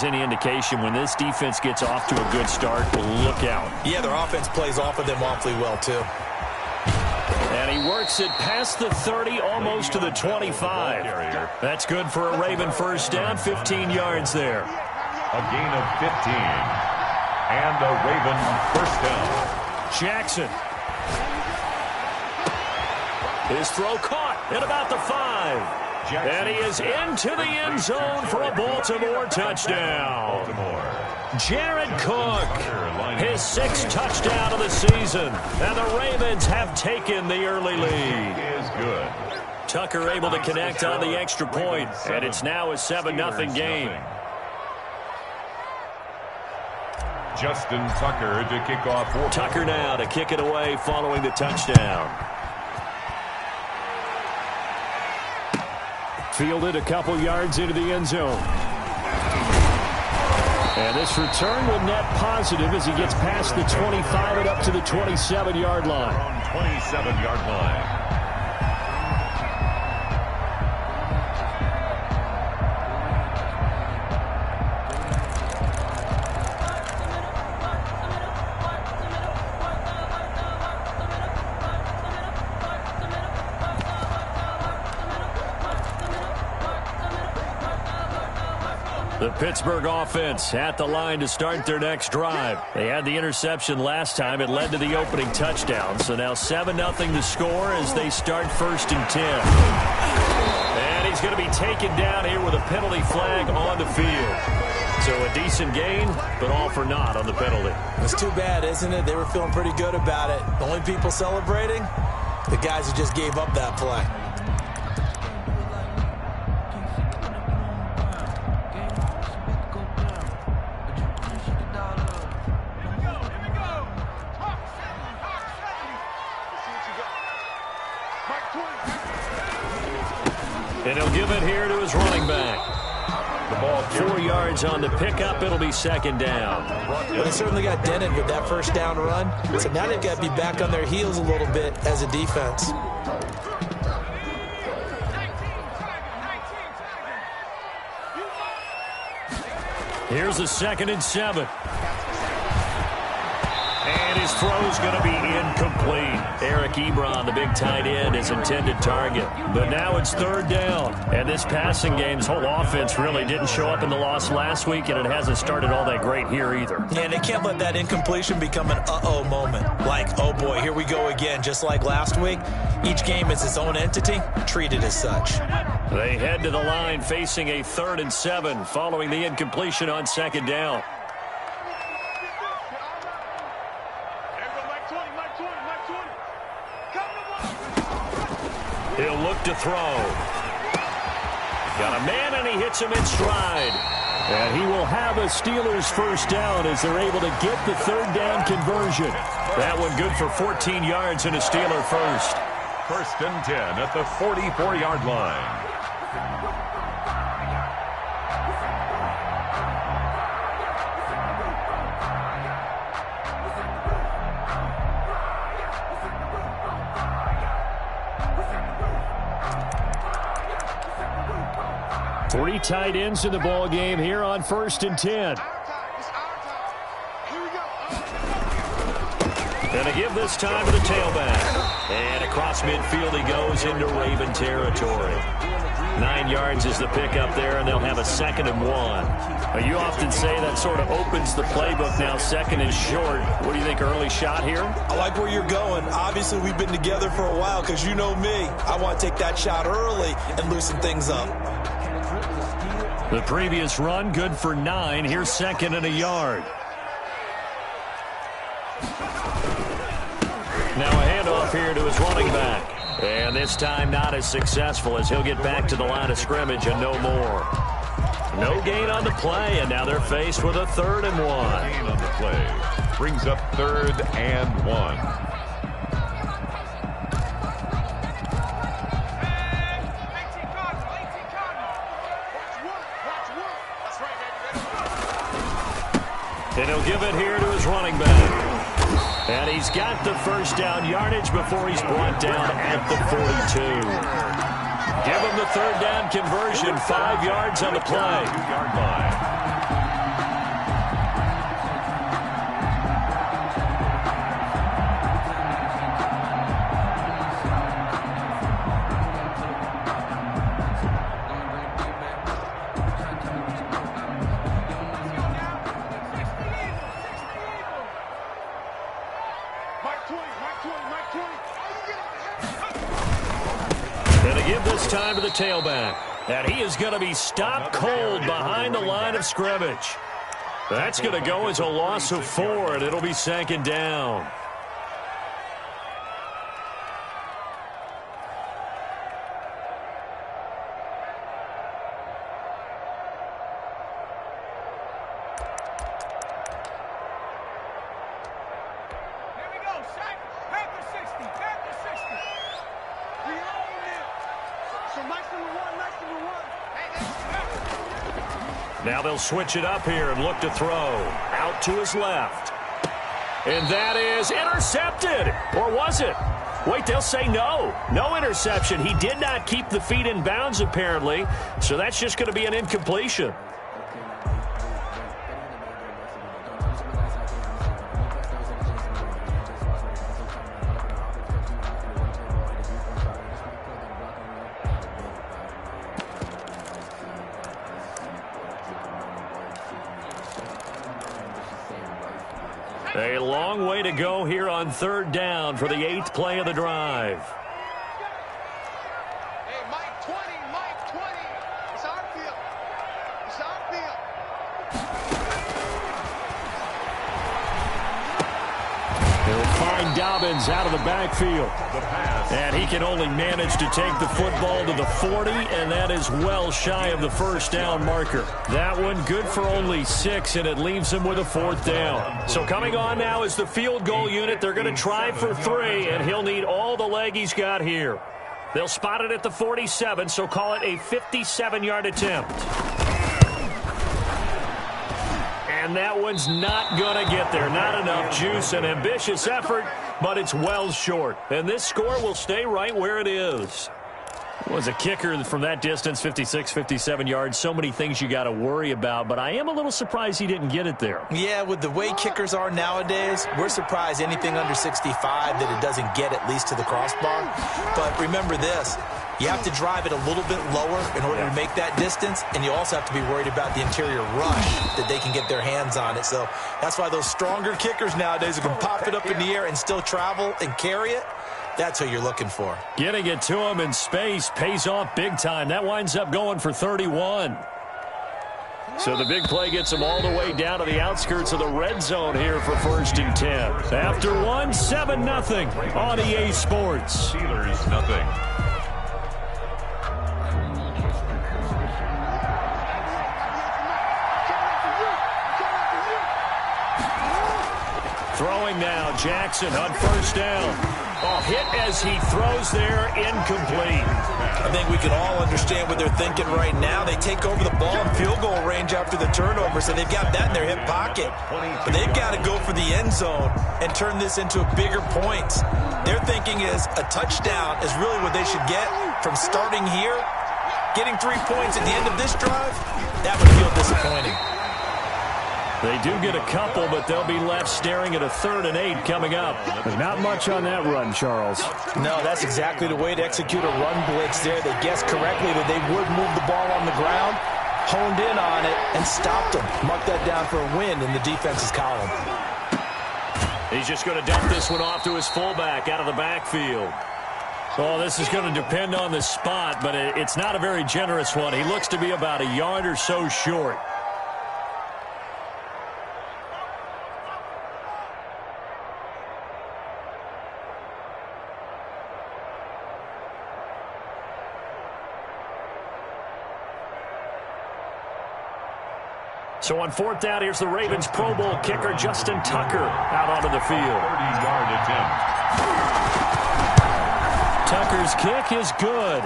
Any indication when this defense gets off to a good start, look out. Yeah, their offense plays off of them awfully well, too. And he works it past the 30, almost to the 25. That's good for a Raven first down, 15 yards there. A gain of 15. And a Raven first down. Jackson. His throw caught at about the 5. And he is into the end zone for a Baltimore touchdown. Jared Cook, his 6th touchdown of the season. And the Ravens have taken the early lead. Is good. Tucker able to connect on the extra point. And it's now a 7-0 game. Justin Tucker to kick off. Tucker now to kick it away following the touchdown. Fielded a couple yards into the end zone. And this return will net positive as he gets past the 25 and up to the 27-yard line. 27-yard line. The Pittsburgh offense at the line to start their next drive. They had the interception last time. It led to the opening touchdown. So now 7-0 to score as they start 1st and 10. And he's going to be taken down here with a penalty flag on the field. So a decent gain, but all for naught on the penalty. It's too bad, isn't it? They were feeling pretty good about it. The only people celebrating, the guys who just gave up that play. And he'll give it here to his running back. The ball 4 yards on the pickup. It'll be 2nd down. Well, they certainly got dented with that first down run. So now they've got to be back on their heels a little bit as a defense. Here's a 2nd and 7. And his throw's going to be incomplete. Eric Ebron, the big tight end, his intended target. But now it's 3rd down. And this passing game's whole offense really didn't show up in the loss last week, and it hasn't started all that great here either. Yeah, and they can't let that incompletion become an uh-oh moment. Like, oh boy, here we go again, just like last week. Each game is its own entity, treated as such. They head to the line facing a 3rd and 7 following the incompletion on 2nd down. He'll look to throw. Got a man, and he hits him in stride. And he will have a Steelers first down as they're able to get the 3rd down conversion. That one good for 14 yards and a Steeler first. 1st and 10 at the 44-yard line. Three tight ends in the ball game here on 1st and 10. And a give this time to the tailback. And across midfield he goes into Raven territory. 9 yards is the pickup there, and they'll have a 2nd and 1. Now, you often say that sort of opens the playbook now, 2nd and short. What do you think, early shot here? I like where you're going. Obviously, we've been together for a while because you know me. I want to take that shot early and loosen things up. The previous run, good for 9. Here's 2nd and a yard. Now a handoff here to his running back. And this time not as successful as he'll get back to the line of scrimmage and no more. No gain on the play, and now they're faced with a 3rd and 1. Gain on the play. Brings up 3rd and 1. And he'll give it here to his running back. And he's got the first down yardage before he's brought down at the 42. Give him the 3rd down conversion, 5 yards on the play. 2-yard line. time to the tailback. And he is going to be stopped cold behind the line of scrimmage. That's going to go as a loss of 4, and it'll be 2nd down. Now they'll switch it up here and look to throw. Out to his left. And that is intercepted. Or was it? Wait, they'll say no. No interception. He did not keep the feet in bounds, apparently. So that's just going to be an incompletion. A long way to go here on 3rd down for the 8th play of the drive. Hey, Mike 20, Mike 20. It's our field. It's our field. He'll find Dobbins out of the backfield. And he can only manage to take the football to the 40, and that is well shy of the 1st down marker. That one good for only 6, and it leaves him with a 4th down. So coming on now is the field goal unit. They're going to try for 3, and he'll need all the leg he's got here. They'll spot it at the 47, so call it a 57-yard attempt. And that one's not going to get there. Not enough juice. An ambitious effort, but it's well short. And this score will stay right where it is. Was a kicker from that distance, 56, 57 yards. So many things you got to worry about, but I am a little surprised he didn't get it there. Yeah, with the way kickers are nowadays, we're surprised anything under 65 that it doesn't get at least to the crossbar. But remember this. You have to drive it a little bit lower in order to make that distance, and you also have to be worried about the interior rush that they can get their hands on it. So that's why those stronger kickers nowadays who can pop it up in the air and still travel and carry it, that's who you're looking for. Getting it to him in space pays off big time. That winds up going for 31. So the big play gets him all the way down to the outskirts of the red zone here for 1st and 10. After 1, 7-0 on EA Sports. Steelers nothing. Throwing now, Jackson on 1st down. Oh, hit as he throws there, incomplete. I think we can all understand what they're thinking right now. They take over the ball in field goal range after the turnover, so they've got that in their hip pocket. But they've got to go for the end zone and turn this into bigger points. Their thinking is a touchdown is really what they should get from starting here. Getting 3 points at the end of this drive, that would feel disappointing. They do get a couple, but they'll be left staring at a 3rd and 8 coming up. There's not much on that run, Charles. No, that's exactly the way to execute a run blitz there. They guessed correctly that they would move the ball on the ground, honed in on it, and stopped them. Mark that down for a win in the defense's column. He's just going to dump this one off to his fullback out of the backfield. Oh, this is going to depend on the spot, but it's not a very generous one. He looks to be about a yard or so short. So on 4th down, here's the Ravens Pro Bowl kicker Justin Tucker out onto the field. 30-yard attempt. Tucker's kick is good.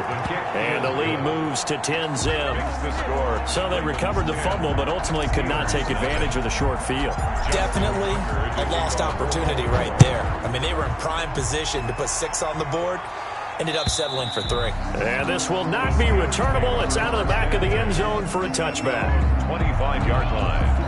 And the lead moves to 10-0. So they recovered the fumble, but ultimately could not take advantage of the short field. Definitely a lost opportunity right there. I mean, they were in prime position to put 6 on the board. Ended up settling for 3. And this will not be returnable. It's out of the back of the end zone for a touchback. 25-yard line.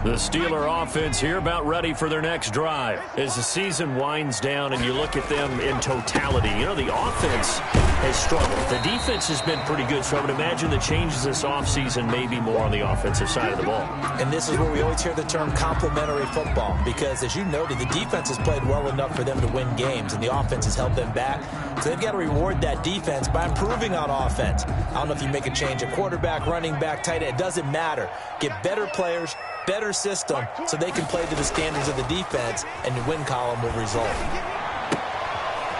The Steeler offense here about ready for their next drive. As the season winds down and you look at them in totality, you know, the offense has struggled. The defense has been pretty good, so I would imagine the changes this offseason may be more on the offensive side of the ball. And this is where we always hear the term complementary football, because as you noted, the defense has played well enough for them to win games, and the offense has held them back. So they've got to reward that defense by improving on offense. I don't know if you make a change at quarterback, running back, tight end. It doesn't matter. Get better players, better system, so they can play to the standards of the defense, and the win column will result.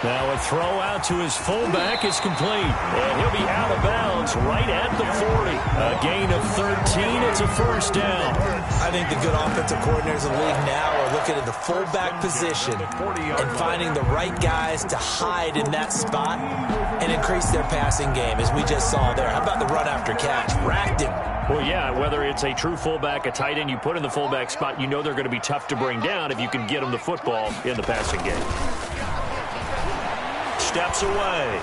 Now a throw out to his fullback is complete, and he'll be out of bounds right at the 40. A gain of 13. It's a first down. I think the good offensive coordinators in the league now are looking at the fullback position and finding the right guys to hide in that spot and increase their passing game, as we just saw there. How about the run after catch? Racked him. Well, yeah, whether it's a true fullback, a tight end, you put in the fullback spot, you know they're going to be tough to bring down if you can get them the football in the passing game. Steps away.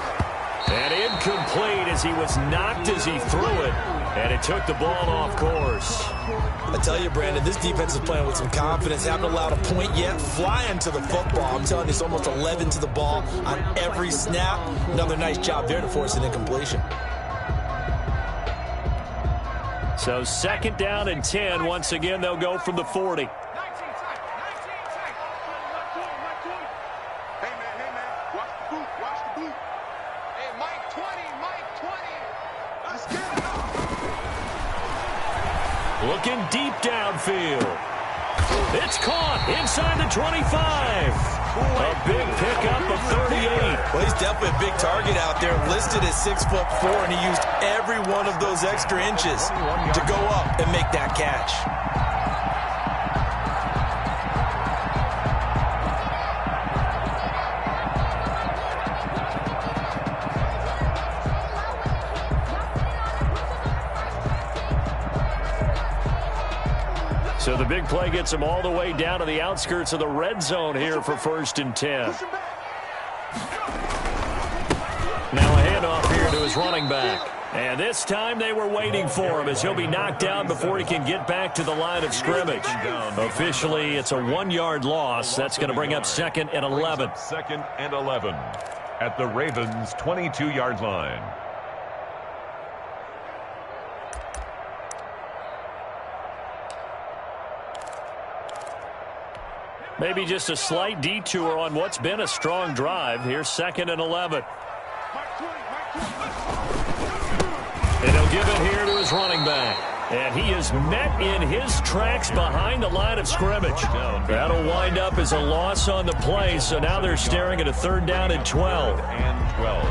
And incomplete as he was knocked as he threw it. And it took the ball off course. I tell you, Brandon, this defense is playing with some confidence. Haven't allowed a point yet. Flying to the football. I'm telling you, it's almost 11 to the ball on every snap. Another nice job there to force an incompletion. So second down and 10. Once again, they'll go from the 40. Looking deep downfield. It's caught inside the 25. A big pickup of 38. Well, he's definitely a big target out there, listed at 6'4", and he used every one of those extra inches to go up and make that catch. So the big play gets him all the way down to the outskirts of the red zone here for first and 10. Now a handoff here to his running back. And this time they were waiting for him as he'll be knocked down before he can get back to the line of scrimmage. Officially, it's a 1-yard loss. That's going to bring up second and 11. Second and 11 at the Ravens' 22-yard line. Maybe just a slight detour on what's been a strong drive. Here's second and 11. And he'll give it here to his running back. And he is met in his tracks behind the line of scrimmage. That'll wind up as a loss on the play, so now they're staring at a third down and 12. And 12.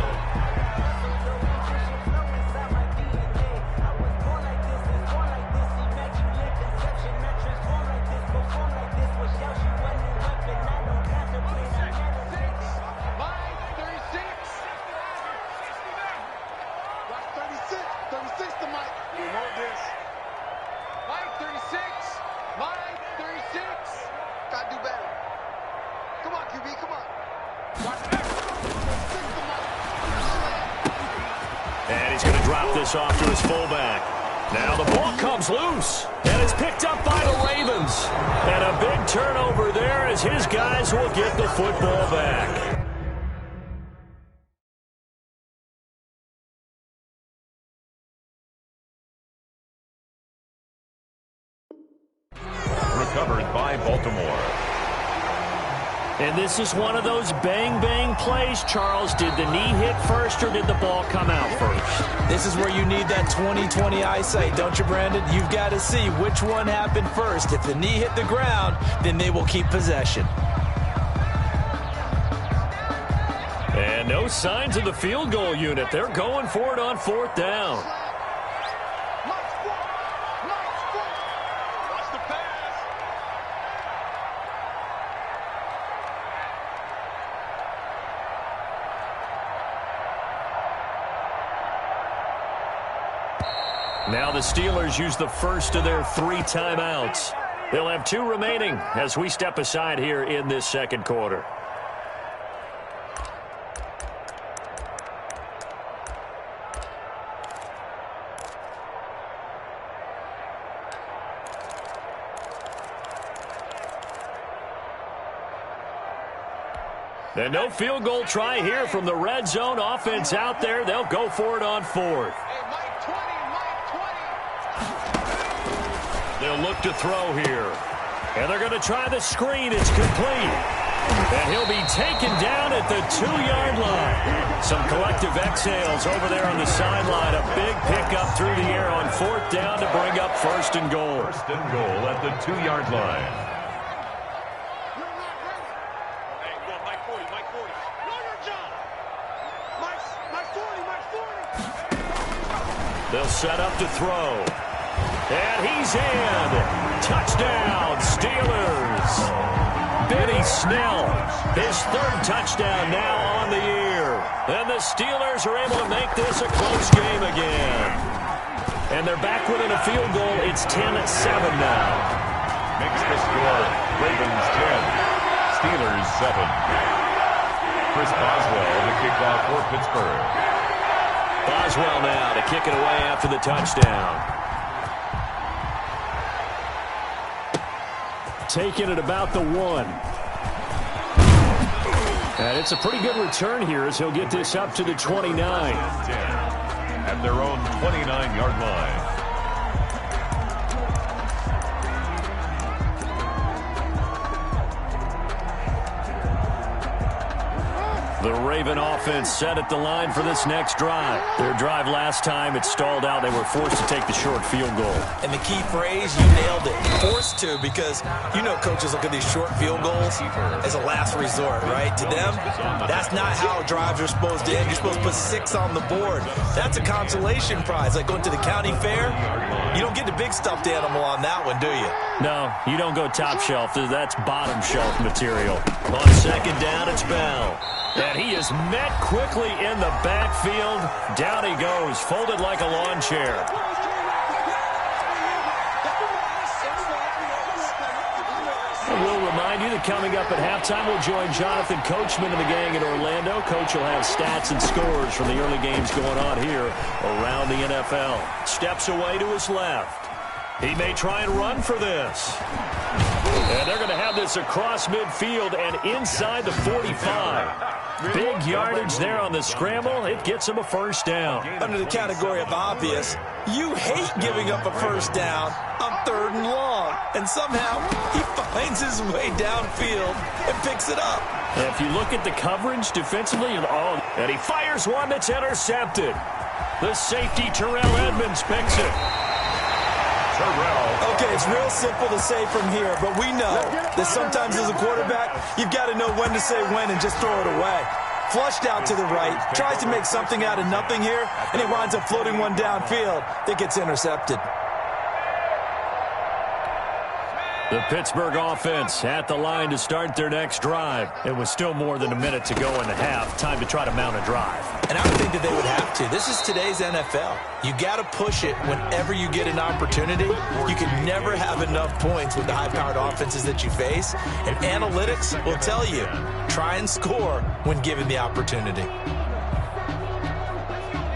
Off to his fullback. Now the ball comes loose and is picked up by the Ravens. And a big turnover there as his guys will get the football back. Recovered by Baltimore. And this is one of those bang-bang plays, Charles. Did the knee hit first or did the ball come out first? This is where you need that 20/20 eyesight, don't you, Brandon? You've got to see which one happened first. If the knee hit the ground, then they will keep possession. And no signs of the field goal unit. They're going for it on fourth down. Now the Steelers use the first of their 3 timeouts. They'll have 2 remaining as we step aside here in this second quarter. And no field goal try here from the red zone. Offense out there. They'll go for it on 4th. Hey, Mike 20, Mike 20. They'll look to throw here. And they're going to try the screen. It's complete. And he'll be taken down at the 2-yard line. Some collective exhales over there on the sideline. A big pickup through the air on 4th down to bring up 1st and goal. 1st and goal at the 2-yard line. They'll set up to throw. And he's in. Touchdown, Steelers. Benny Snell, his 3rd touchdown now on the year. And the Steelers are able to make this a close game again. And they're back within a field goal. It's 10-7 now. Makes the score Ravens 10, Steelers 7. Chris Boswell to kick off for Pittsburgh. Boswell now to kick it away after the touchdown. Taking it about the 1. And it's a pretty good return here as he'll get this up to the 29. 10 at their own 29-yard line. The Raven offense set at the line for this next drive. Their drive last time, it stalled out. They were forced to take the short field goal. And the key phrase, you nailed it. Forced to, because you know coaches look at these short field goals as a last resort, right? To them, that's not how drives are supposed to end. You're supposed to put 6 on the board. That's a consolation prize. Like going to the county fair, you don't get the big stuffed animal on that one, do you? No, you don't go top shelf. That's bottom shelf material. On 2nd down, it's Bell. And he is met quickly in the backfield. Down he goes, folded like a lawn chair. And we'll remind you that coming up at halftime, we'll join Jonathan Coachman and the gang in Orlando. Coach will have stats and scores from the early games going on here around the NFL. Steps away to his left. He may try and run for this. And they're going to have this across midfield and inside the 45. Big yardage there on the scramble. It gets him a 1st down. Under the category of obvious, you hate giving up a 1st down on 3rd and long. And somehow he finds his way downfield and picks it up. And if you look at the coverage defensively, and he fires one that's intercepted. The safety, Terrell Edmonds, picks it. Okay, it's real simple to say from here, but we know that sometimes as a quarterback, you've got to know when to say when and just throw it away. Flushed out to the right, tries to make something out of nothing here, and he winds up floating one downfield that gets intercepted. The Pittsburgh offense at the line to start their next drive. It was still more than a minute to go in the half. Time to try to mount a drive. And I would think that they would have to. This is today's NFL. You got to push it whenever you get an opportunity. You can never have enough points with the high-powered offenses that you face. And analytics will tell you, try and score when given the opportunity.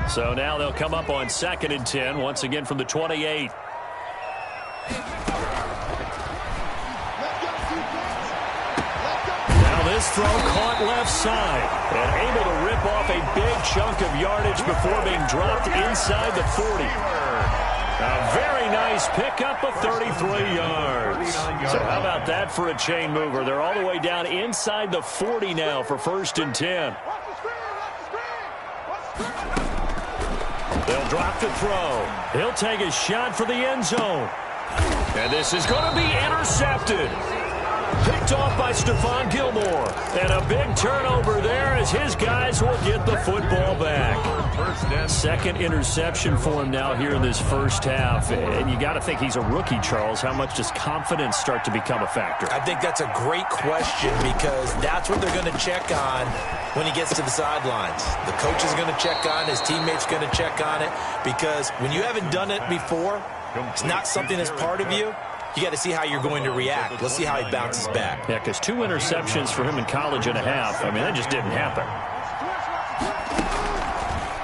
So now they'll come up on 2nd and 10, once again from the 28. This throw caught left side and able to rip off a big chunk of yardage before being dropped inside the 40. A very nice pickup of 33 yards. So how about that for a chain mover? They're all the way down inside the 40 now for 1st and 10. They'll drop the throw. He'll take a shot for the end zone. And this is going to be intercepted. Picked off by Stephon Gilmore. And a big turnover there as his guys will get the football back. 2nd interception for him now here in this first half. And you got to think he's a rookie, Charles. How much does confidence start to become a factor? I think that's a great question because that's what they're going to check on when he gets to the sidelines. The coach is going to check on, his teammates going to check on it, because when you haven't done it before, it's not something that's part of you. You got to see how you're going to react. Let's see how he bounces back. Yeah, because 2 interceptions for him in college and a half. I mean, that just didn't happen.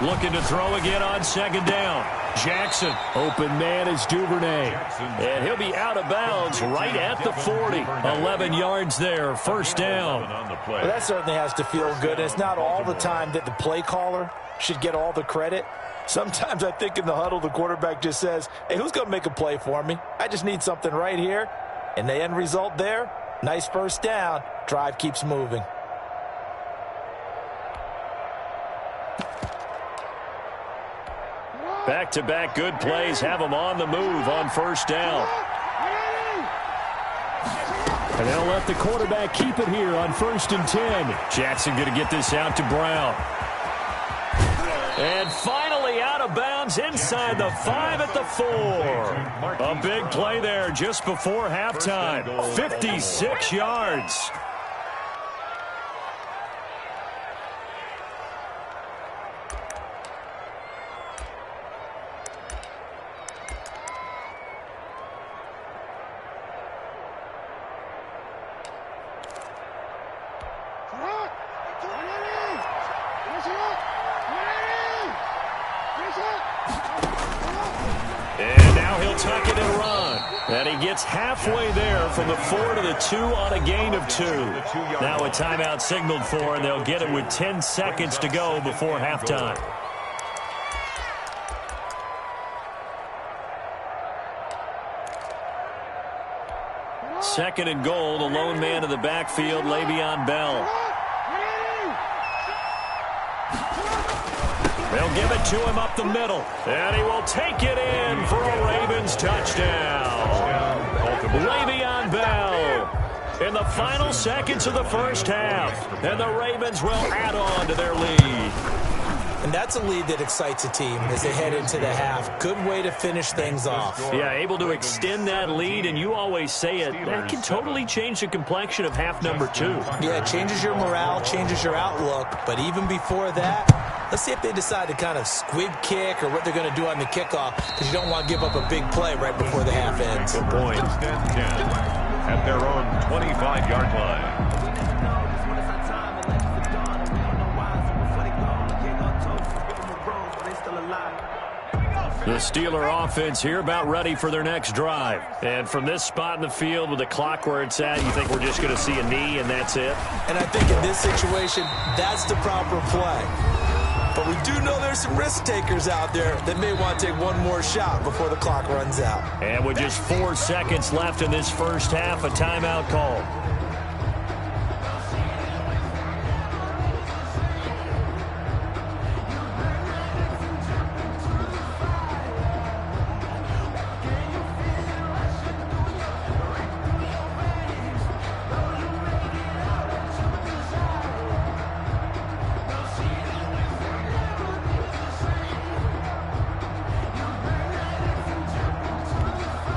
Looking to throw again on 2nd down. Jackson, open man is Duvernay. And he'll be out of bounds right at the 40. 11 yards there, first down. Well, that certainly has to feel good. It's not all the time that the play caller should get all the credit. Sometimes I think in the huddle, the quarterback just says, hey, who's going to make a play for me? I just need something right here. And the end result there, nice first down. Drive keeps moving. Back-to-back good plays have them on the move on first down. And they'll let the quarterback keep it here on 1st and 10. Jackson going to get this out to Brown. And finally out of bounds inside the 5 at the 4. A big play there just before halftime. 56 yards. Tuck it and run. And he gets halfway there from the 4 to the 2 on a gain of 2. Now a timeout signaled for, and they'll get it with 10 seconds to go before halftime. Second and goal, the lone man in the backfield, Le'Veon Bell. They'll give it to him up the middle. And he will take it in for a Ravens touchdown. Le'Veon Bell in the final seconds of the first half. And the Ravens will add on to their lead. And that's a lead that excites a team as they head into the half. Good way to finish things off. Yeah, able to extend that lead, and you always say it, that can totally change the complexion of half number 2. Yeah, it changes your morale, changes your outlook. But even before that, let's see if they decide to kind of squib kick or what they're going to do on the kickoff, because you don't want to give up a big play right before the half ends. Good point. At their own 25-yard line. The Steeler offense here about ready for their next drive. And from this spot in the field with the clock where it's at, you think we're just going to see a knee and that's it? And I think in this situation, that's the proper play. But we do know there's some risk takers out there that may want to take one more shot before the clock runs out. And with just 4 seconds left in this first half, a timeout call.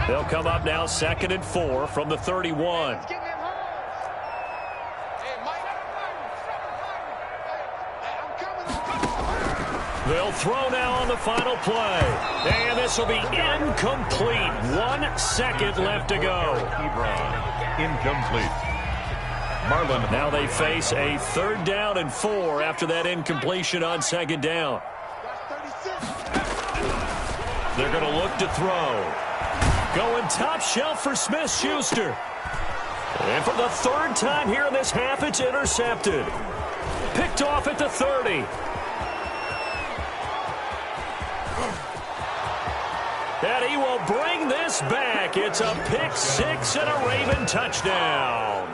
They'll come up now 2nd and 4 from the 31. They'll throw now on the final play. And this will be incomplete. 1 second left to go. Incomplete. Marlon. Now they face a 3rd down and 4 after that incompletion on 2nd down. They're going to look to throw. Going top shelf for Smith-Schuster. And for the 3rd time here in this half, it's intercepted. Picked off at the 30. And he will bring this back. It's a pick 6 and a Raven touchdown.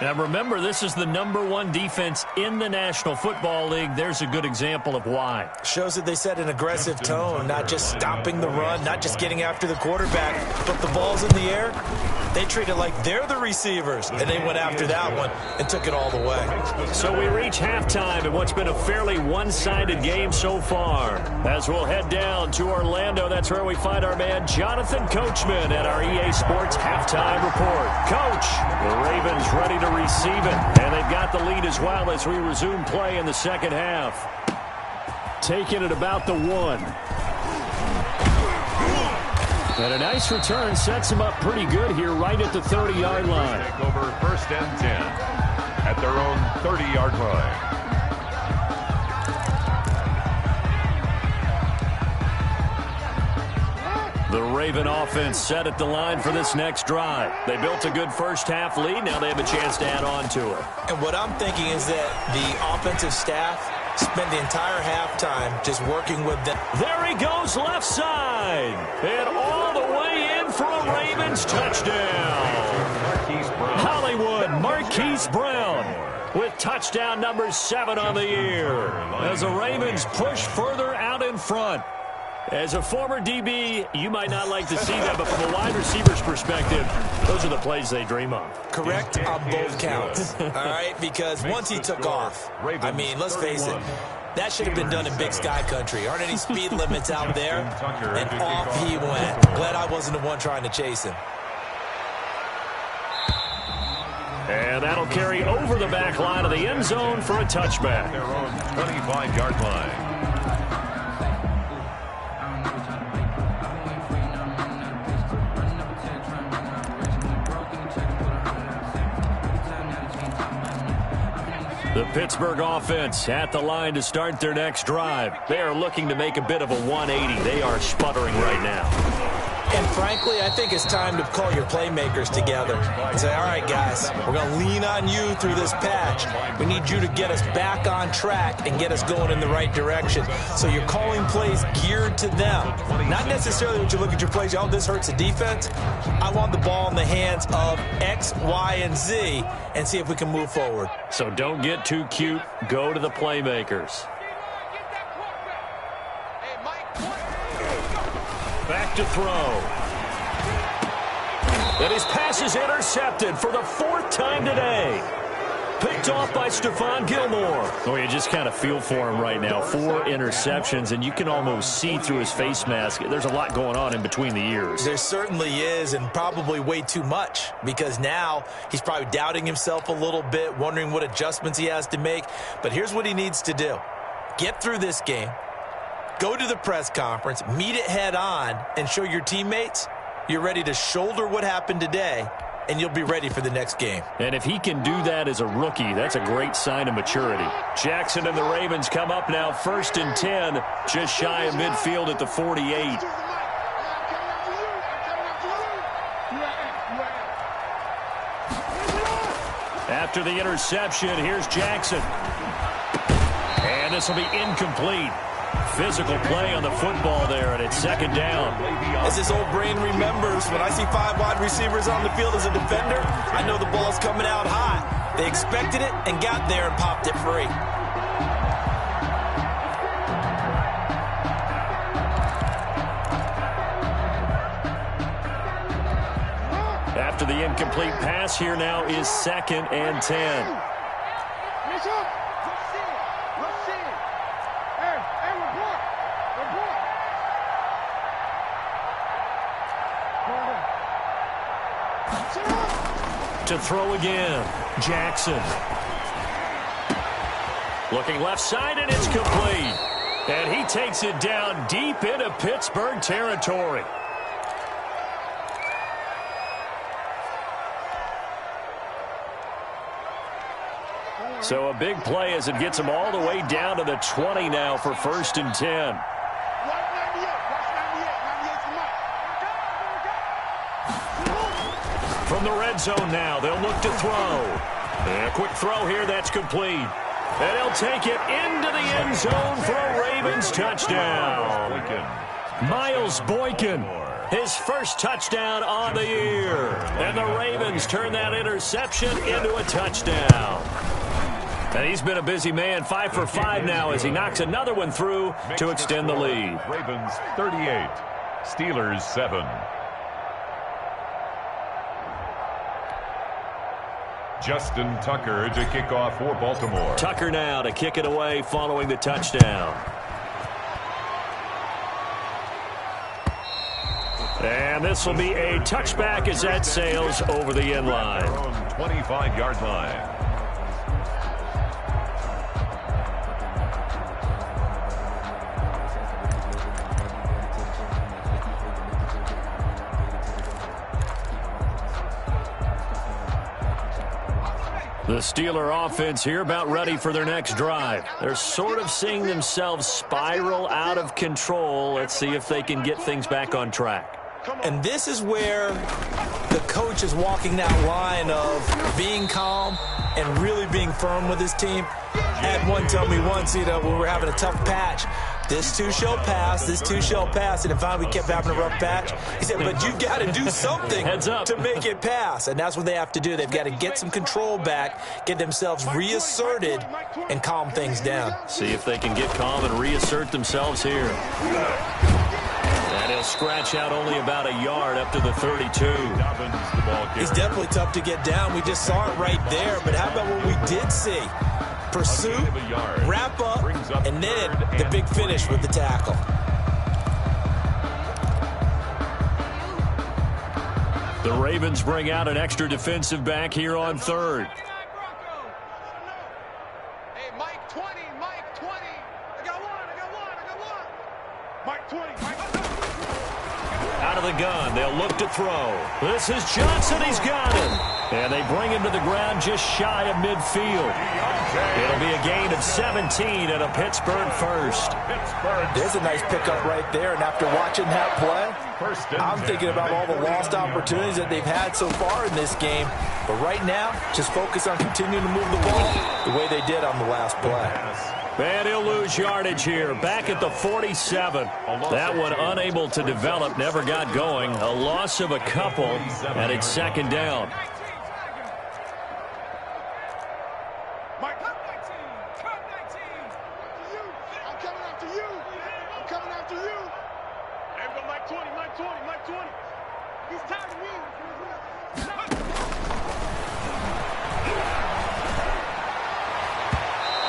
Now remember, this is the #1 defense in the National Football League. There's a good example of why. Shows that they set an aggressive tone, not just stopping the run, not just getting after the quarterback, but the ball's in the air. They treat it like they're the receivers, and they went after that one and took it all the way. So we reach halftime in what's been a fairly one-sided game so far. As we'll head down to Orlando, that's where we find our man Jonathan Coachman at our EA Sports Halftime Report. Coach, the Ravens ready to receive it, and they've got the lead as well as we resume play in the second half. Taking it about the 1. And a nice return sets them up pretty good here right at the 30-yard line. Take over 1st and 10 at their own 30-yard line. The Raven offense set at the line for this next drive. They built a good first-half lead. Now they have a chance to add on to it. And what I'm thinking is that the offensive staff spent the entire halftime just working with them. There he goes left side. And all the way in for a Ravens touchdown. Hollywood Marquise Brown with touchdown number 7 on the year as the Ravens push further out in front. As a former DB, you might not like to see that, but from a wide receiver's perspective, those are the plays they dream of. Correct on both counts, all right? Because once he took off, I mean, let's face it, that should have been done in Big Sky Country. Aren't any speed limits out there? And off he went. Glad I wasn't the one trying to chase him. And that'll carry over the back line of the end zone for a touchback. Their own 25-yard line. The Pittsburgh offense at the line to start their next drive. They are looking to make a bit of a 180. They are sputtering right now. And frankly, I think it's time to call your playmakers together and say, all right, guys, we're going to lean on you through this patch. We need you to get us back on track and get us going in the right direction. So you're calling plays geared to them. Not necessarily when you look at your plays, oh, this hurts the defense. I want the ball in the hands of X, Y, and Z and see if we can move forward. So don't get too cute. Go to the playmakers. Back to throw. And his pass is intercepted for the 4th time today. Picked off by Stephon Gilmore. Oh, you just kind of feel for him right now. 4 interceptions, and you can almost see through his face mask. There's a lot going on in between the ears. There certainly is, and probably way too much, because now he's probably doubting himself a little bit, wondering what adjustments he has to make. But here's what he needs to do. Get through this game. Go to the press conference, meet it head on, and show your teammates you're ready to shoulder what happened today, and you'll be ready for the next game. And if he can do that as a rookie, that's a great sign of maturity. Jackson and the Ravens come up now 1st and 10, just shy of midfield at the 48. After the interception, here's Jackson. And this will be incomplete. Physical play on the football there, and it's 2nd down. As his old brain remembers, when I see 5 wide receivers on the field as a defender, I know the ball's coming out hot. They expected it and got there and popped it free. After the incomplete pass, here now is 2nd and 10. To throw again, Jackson. Looking left side, and it's complete. And he takes it down deep into Pittsburgh territory. So a big play as it gets him all the way down to the 20 now for 1st and 10. From the red zone now, they'll look to throw. And a quick throw here, that's complete. And he'll take it into the end zone for a Ravens touchdown. Miles Boykin, his first touchdown on the year. And the Ravens turn that interception into a touchdown. And he's been a busy man, 5 for 5 now as he knocks another one through to extend the lead. Ravens 38, Steelers 7. Justin Tucker to kick off for Baltimore. Tucker now to kick it away following the touchdown. And this will be a touchback as that sails over the end line. Their own 25-yard line. The Steeler offense here about ready for their next drive. They're sort of seeing themselves spiral out of control. Let's see if they can get things back on track. And this is where the coach is walking that line of being calm and really being firm with his team. I had one tell me once, when we were having a tough patch, this too shall pass, this too shall pass. And finally we kept having a rough patch. He said, but you got to do something to make it pass. And that's what they have to do. They've got to get some control back, get themselves reasserted, and calm things down. See if they can get calm and reassert themselves here. And he'll scratch out only about a yard up to the 32. He's definitely tough to get down. We just saw it right there. But how about what we did see? Pursuit, wrap up, and then the big finish with the tackle. The Ravens bring out an extra defensive back here on third. Hey, Mike 20, Mike 20. I got one. Mike 20, Mike 20. Out of the gun, they'll look to throw. This is Johnson, he's got him. And they bring him to the ground just shy of midfield. It'll be a gain of 17 and a Pittsburgh first. There's a nice pickup right there, and after watching that play, I'm thinking about all the lost opportunities that they've had so far in this game. But right now, just focus on continuing to move the ball the way they did on the last play. And he'll lose yardage here, back at the 47. That one unable to develop, never got going. A loss of a couple, and it's second down.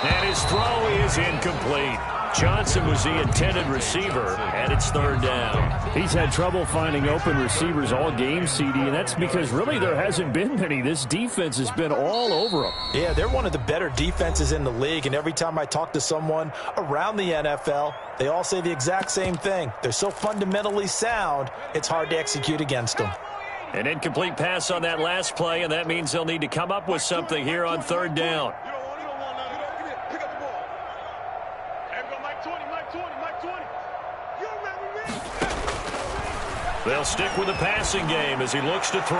And his throw is incomplete. Johnson was the intended receiver, and it's third down. He's had trouble finding open receivers all game, CD, and that's because really there hasn't been many. This defense has been all over them. Yeah, they're one of the better defenses in the league, and every time I talk to someone around the NFL, they all say the exact same thing. They're so fundamentally sound, it's hard to execute against them. An incomplete pass on that last play, and that means they'll need to come up with something here on third down. They'll stick with the passing game as he looks to throw.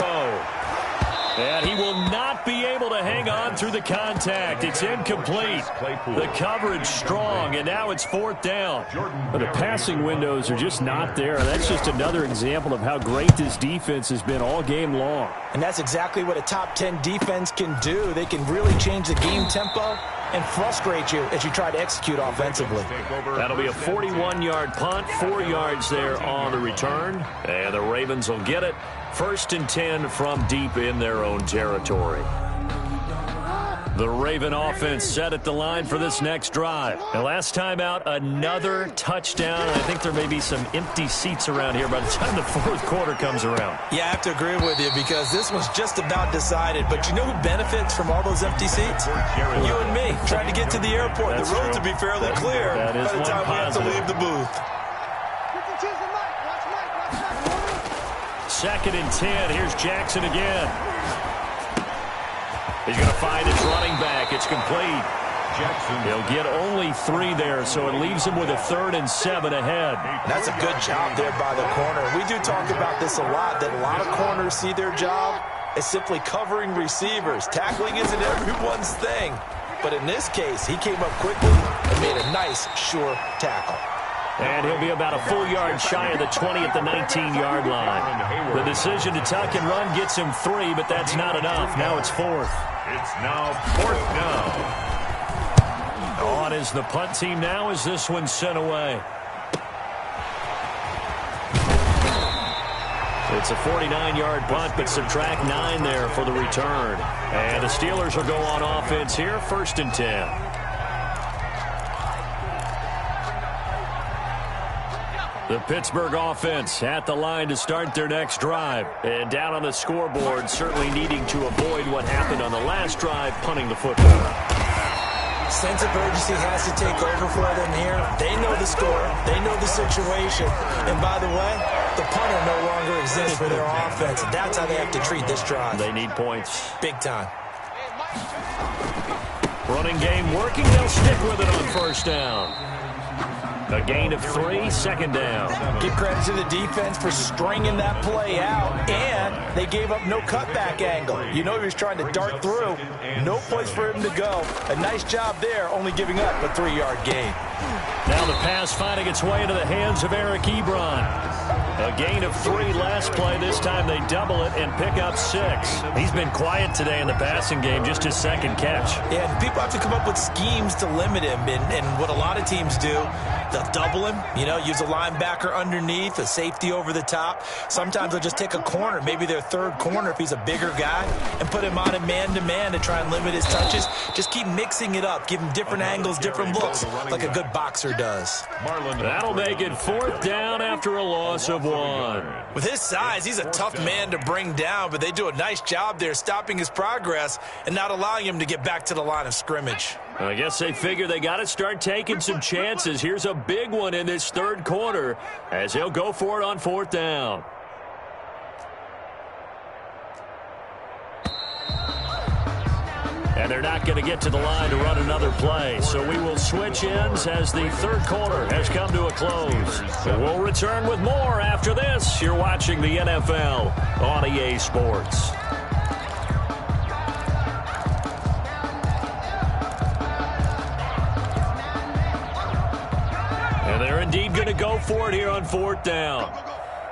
And he will not be able to hang on through the contact. It's incomplete. The coverage strong, and now it's fourth down. But the passing windows are just not there. That's just another example of how great this defense has been all game long. And that's exactly what a top 10 defense can do. They can really change the game tempo and frustrate you as you try to execute offensively. That'll be a 41-yard punt, 4 yards there on the return. And the Ravens will get it. First and 10 from deep in their own territory. The Raven offense set at the line for this next drive. And last time out, another touchdown. I think there may be some empty seats around here by the time the fourth quarter comes around. Yeah, I have to agree with you because this one's just about decided. But you know who benefits from all those empty seats? You and me, trying to get to the airport. That's the roads true. will be fairly clear That is by the time we have to leave the booth. Second and 10. Here's Jackson again. He's going to find his running back. It's complete. Jackson. He'll get only 3 there, so it leaves him with a 3rd and 7 ahead. That's a good job there by the corner. We do talk about this a lot, that a lot of corners see their job as simply covering receivers. Tackling isn't everyone's thing. But in this case, he came up quickly and made a nice, sure tackle. And he'll be about a full yard shy of the 20 at the 19-yard line. The decision to tuck and run gets him 3, but that's not enough. Now it's 4th. It's now 4th down. On is the punt team now as this one's sent away. It's a 49-yard punt, but subtract 9 there for the return. And the Steelers will go on offense here, 1st and 10. The Pittsburgh offense at the line to start their next drive. And down on the scoreboard, certainly needing to avoid what happened on the last drive, punting the football. Sense of urgency has to take over for them here. They know the score. They know the situation. And by the way, the punter no longer exists for their offense. That's how they have to treat this drive. They need points. Big time. Running game working. They'll stick with it on 1st down. A gain of 3, second down. Give credit to the defense for stringing that play out, and they gave up no cutback angle. You know he was trying to dart through. No place for him to go. A nice job there, only giving up a 3-yard gain. Now the pass finding its way into the hands of Eric Ebron. A gain of 3 last play. This time they double it and pick up 6. He's been quiet today in the passing game, just his second catch. Yeah, and people have to come up with schemes to limit him, and what a lot of teams do, they'll double him, use a linebacker underneath, a safety over the top. Sometimes they'll just take a corner, maybe their third corner if he's a bigger guy, and put him on a man-to-man to try and limit his touches. Just keep mixing it up, give him different angles, different looks, like a good boxer does. That'll make it 4th down after a loss of 1. With his size, he's a tough man to bring down, but they do a nice job there stopping his progress and not allowing him to get back to the line of scrimmage. I guess they figure they got to start taking some chances. Here's a big one in this third quarter as he'll go for it on 4th down. And they're not going to get to the line to run another play. So we will switch ends as the third quarter has come to a close. We'll return with more after this. You're watching the NFL on EA Sports. And they're indeed going to go for it here on 4th down.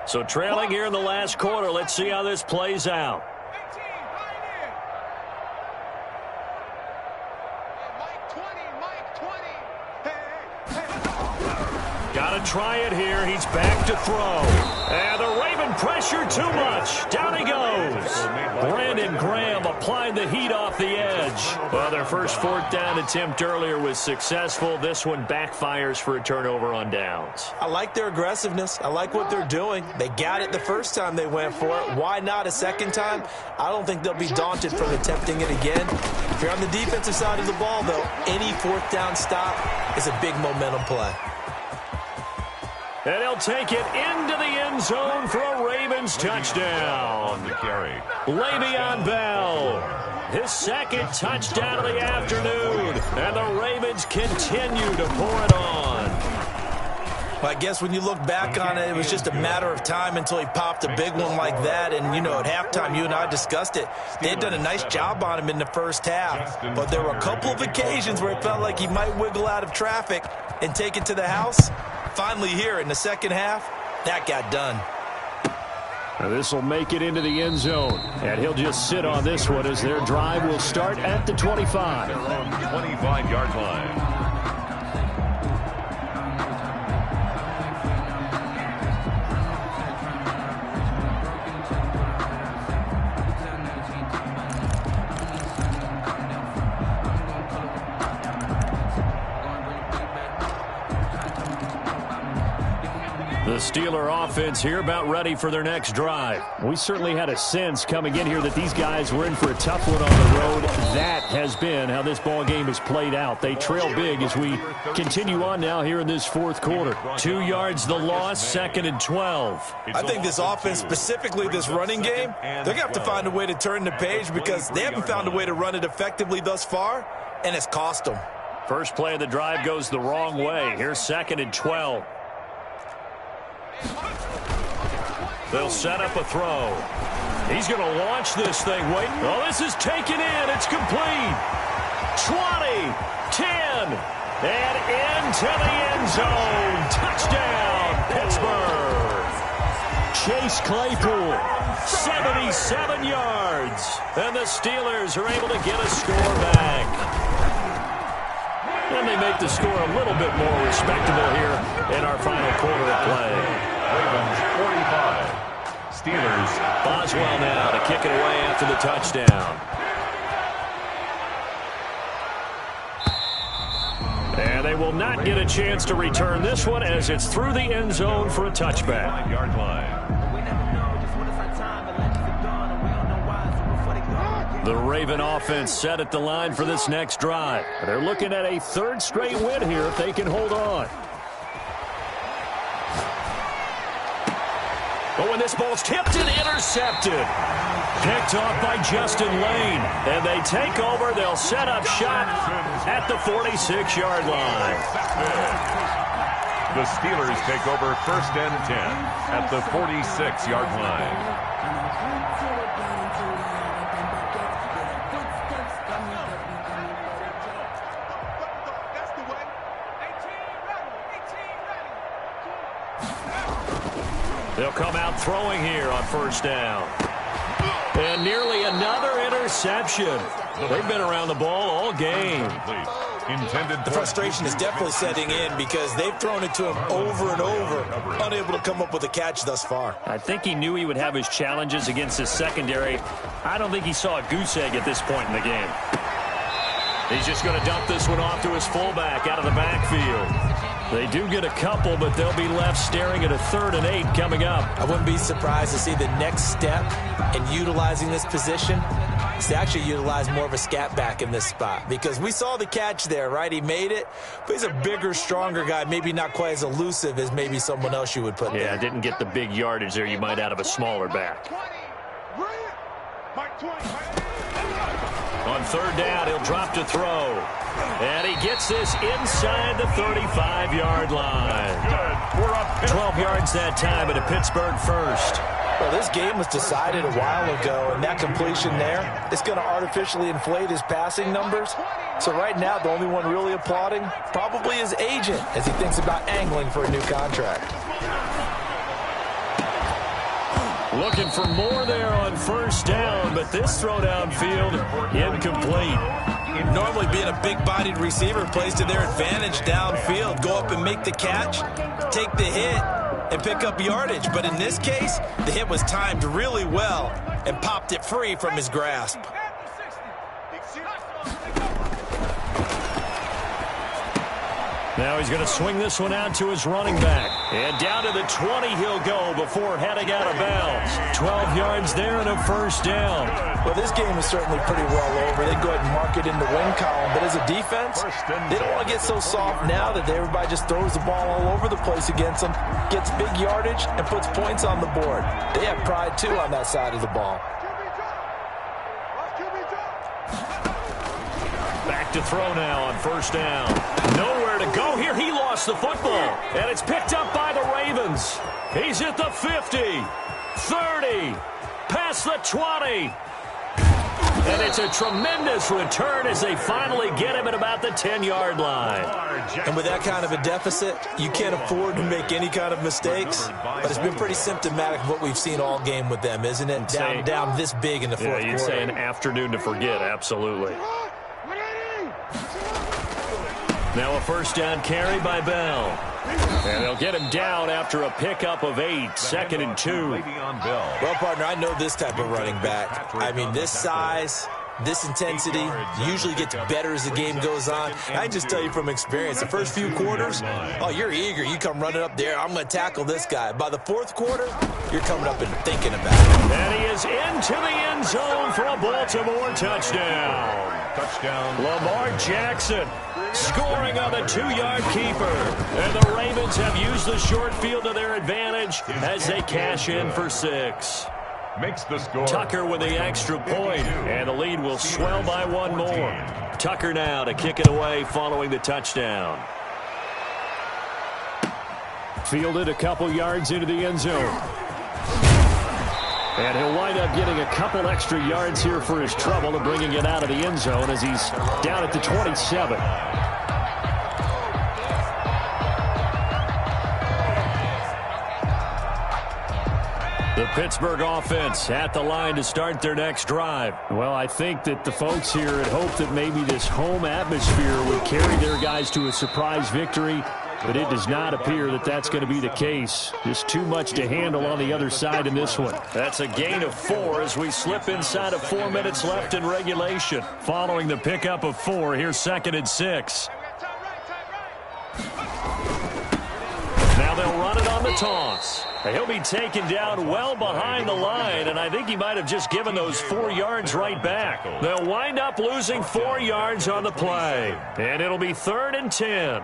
So trailing here in the last quarter. Let's see how this plays out. Got to try it here. He's back to throw. And the Raven pressure too much. Down he goes. Brandon Graham applying the heat off the edge. Well, their first 4th down attempt earlier was successful. This one backfires for a turnover on downs. I like their aggressiveness. I like what they're doing. They got it the first time they went for it. Why not a second time? I don't think they'll be daunted from attempting it again. If you're on the defensive side of the ball, though, any 4th down stop is a big momentum play. And he'll take it into the end zone for a Ravens touchdown. Le'Veon Bell, his second touchdown of the afternoon. And the Ravens continue to pour it on. Well, I guess when you look back on it, it was just a matter of time until he popped a big one like that. And, at halftime, you and I discussed it. They had done a nice job on him in the first half. But there were a couple of occasions where it felt like he might wiggle out of traffic and take it to the house. Finally here in the second half, that got done. Now this will make it into the end zone. And he'll just sit on this one as their drive will start at the 25. Their own 25-yard line. The Steeler offense here about ready for their next drive. We certainly had a sense coming in here that these guys were in for a tough one on the road. That has been how this ball game has played out. They trail big as we continue on now here in this 4th quarter. 2 yards the loss, 2nd and 12. I think this offense, specifically this running game, they're going to have to find a way to turn the page because they haven't found a way to run it effectively thus far, and it's cost them. First play of the drive goes the wrong way. Here's 2nd and 12. They'll set up a throw. He's going to launch this thing. Wait. Oh, this is taken in. It's complete. 20, 10, and into the end zone. Touchdown, Pittsburgh. Chase Claypool, 77 yards. And the Steelers are able to get a score back. And they make the score a little bit more respectable here in our final quarter of play. Ravens 45. Steelers. Boswell now to kick it away after the touchdown. And they will not get a chance to return this one as it's through the end zone for a touchback. 5-yard line. The Raven offense set at the line for this next drive. They're looking at a 3rd straight win here if they can hold on. But when this ball's tipped and intercepted. Picked off by Justin Lane. And they take over. They'll set up shop at the 46-yard line. The Steelers take over 1st and 10 at the 46-yard line. They'll come out throwing here on 1st down. And nearly another interception. They've been around the ball all game. The frustration is definitely setting in because they've thrown it to him over and over, unable to come up with a catch thus far. I think he knew he would have his challenges against his secondary. I don't think he saw a goose egg at this point in the game. He's just going to dump this one off to his fullback out of the backfield. They do get a couple, but they'll be left staring at a 3rd and 8 coming up. I wouldn't be surprised to see the next step in utilizing this position is to actually utilize more of a scat back in this spot. Because we saw the catch there, right? He made it, but he's a bigger, stronger guy, maybe not quite as elusive as maybe someone else you would put there. Yeah, didn't get the big yardage there you might out of a smaller back. On 3rd down, he'll drop to throw. And he gets this inside the 35-yard line. 12 yards that time at a Pittsburgh first. Well, this game was decided a while ago, and that completion there is going to artificially inflate his passing numbers. So right now, the only one really applauding probably his agent as he thinks about angling for a new contract. Looking for more there on 1st down, but this throw downfield incomplete. Normally being a big-bodied receiver plays to their advantage downfield. Go up and make the catch, take the hit, and pick up yardage. But in this case, the hit was timed really well and popped it free from his grasp. Now he's going to swing this one out to his running back. And down to the 20 he'll go before heading out of bounds. 12 yards there and a 1st down. Well, this game is certainly pretty well over. They go ahead and mark it in the win column. But as a defense, they don't want to get so soft now that everybody just throws the ball all over the place against them, gets big yardage, and puts points on the board. They have pride, too, on that side of the ball. Back to throw now on 1st down. Nowhere to go here. He lost the football. And it's picked up by the Ravens. He's at the 50, 30, past the 20. And it's a tremendous return as they finally get him at about the 10-yard line. And with that kind of a deficit, you can't afford to make any kind of mistakes. But it's been pretty symptomatic of what we've seen all game with them, isn't it? Down this big in the fourth quarter. You'd say an afternoon to forget, absolutely. Now a 1st down carry by Bell. And they'll get him down after a pickup of 8, 2nd and 2. Well, partner, I know this type of running back. I mean, this size, this intensity usually gets better as the game goes on. I just tell you from experience, the first few quarters, oh, you're eager. You come running up there, I'm going to tackle this guy. By the 4th quarter, you're coming up and thinking about it. And he is into the end zone for a Baltimore touchdown. Lamar Jackson scoring on the 2-yard keeper. And the Ravens have used the short field to their advantage as they cash in for 6. Makes the score. Tucker with the extra point, and the lead will swell by 1 more. Tucker now to kick it away following the touchdown. Fielded a couple yards into the end zone. And he'll wind up getting a couple extra yards here for his trouble to bringing it out of the end zone as he's down at the 27. The Pittsburgh offense at the line to start their next drive. Well, I think that the folks here had hoped that maybe this home atmosphere would carry their guys to a surprise victory, but it does not appear that that's going to be the case. Just too much to handle on the other side in this one. That's a gain of 4 as we slip inside of 4 minutes left in regulation. Following the pickup of 4, here's 2nd and 6. Now they'll run it on the toss. He'll be taken down well behind the line, and I think he might have just given those 4 yards right back. They'll wind up losing 4 yards on the play, and it'll be 3rd and 10.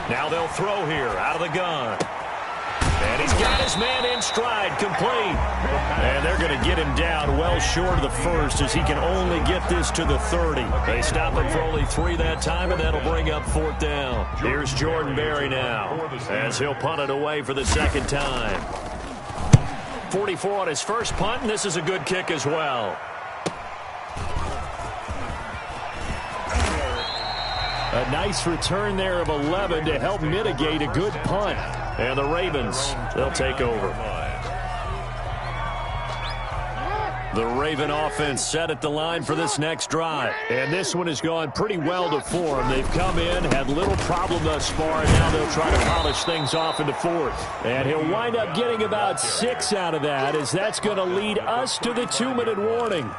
Now they'll throw here out of the gun. And he's got his man in stride, complete. And they're going to get him down well short of the first as he can only get this to the 30. They stop him for only 3 that time, and that'll bring up 4th down. Here's Jordan Berry now as he'll punt it away for the 2nd time. 44 on his first punt, and this is a good kick as well. A nice return there of 11 to help mitigate a good punt. And the Ravens, they'll take over. The Raven offense set at the line for this next drive. And this one has gone pretty well to form. They've come in, had little problem thus far, and now they'll try to polish things off into 4th. And he'll wind up getting about 6 out of that, as that's going to lead us to the 2-minute warning.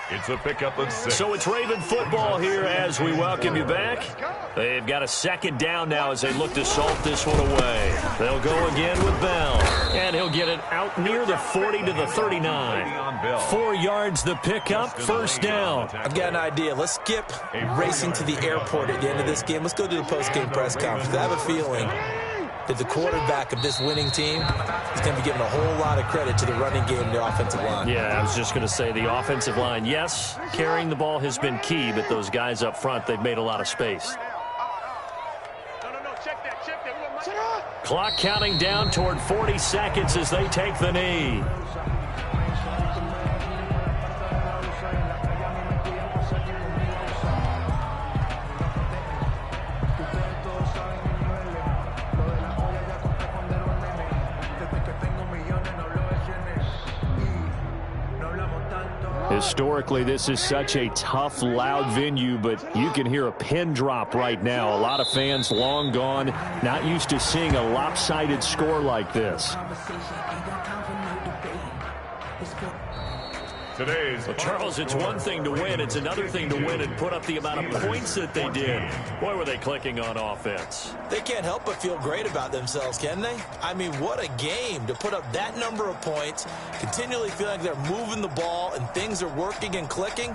It's a pickup of 6. So it's Raven football here as we welcome you back. They've got a 2nd down now as they look to salt this one away. They'll go again with Bell. And he'll get it out near the 40 to the 39. 4 yards the pickup, 1st down. I've got an idea. Let's skip racing to the airport at the end of this game. Let's go to the post-game press conference. I have a feeling that the quarterback of this winning team is going to be given a whole lot of credit to the running game and the offensive line. Yeah, I was just going to say the offensive line, yes, carrying the ball has been key, but those guys up front, they've made a lot of space. Clock counting down toward 40 seconds as they take the knee. Historically, this is such a tough, loud venue, but you can hear a pin drop right now. A lot of fans long gone, not used to seeing a lopsided score like this. Today's Well, Charles, it's one thing to win. It's another thing to win and put up the amount of points that they did. Boy, were they clicking on offense. They can't help but feel great about themselves, can they? I mean, what a game to put up that number of points, continually feeling like they're moving the ball and things are working and clicking.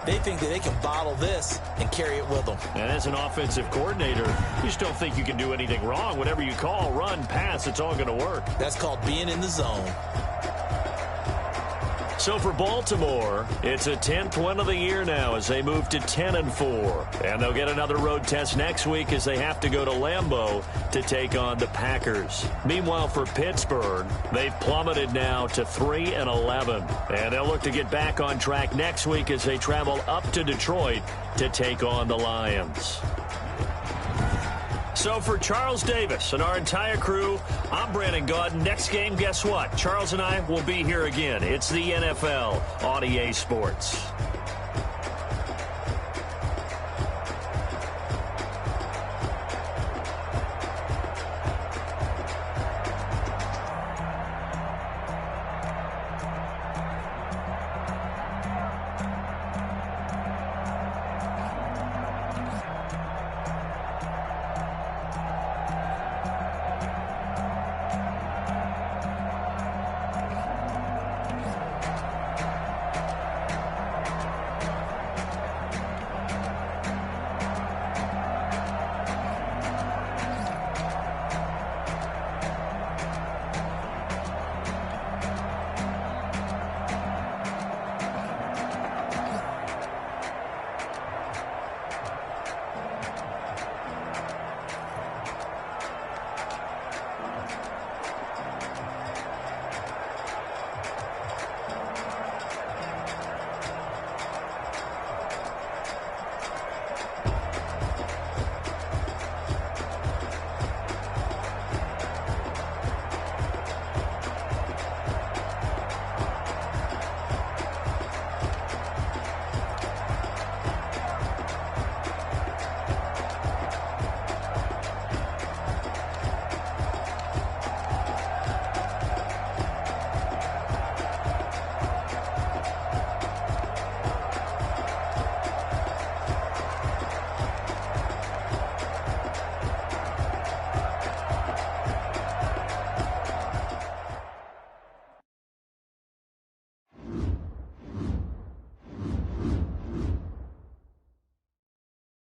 They think that they can bottle this and carry it with them. And as an offensive coordinator, you just don't think you can do anything wrong. Whatever you call, run, pass, it's all going to work. That's called being in the zone. So for Baltimore, it's a 10th win of the year now as they move to 10-4. And they'll get another road test next week as they have to go to Lambeau to take on the Packers. Meanwhile, for Pittsburgh, they've plummeted now to 3-11. And they'll look to get back on track next week as they travel up to Detroit to take on the Lions. So for Charles Davis and our entire crew, I'm Brandon Gaudin. Next game, guess what? Charles and I will be here again. It's the NFL on EA Sports.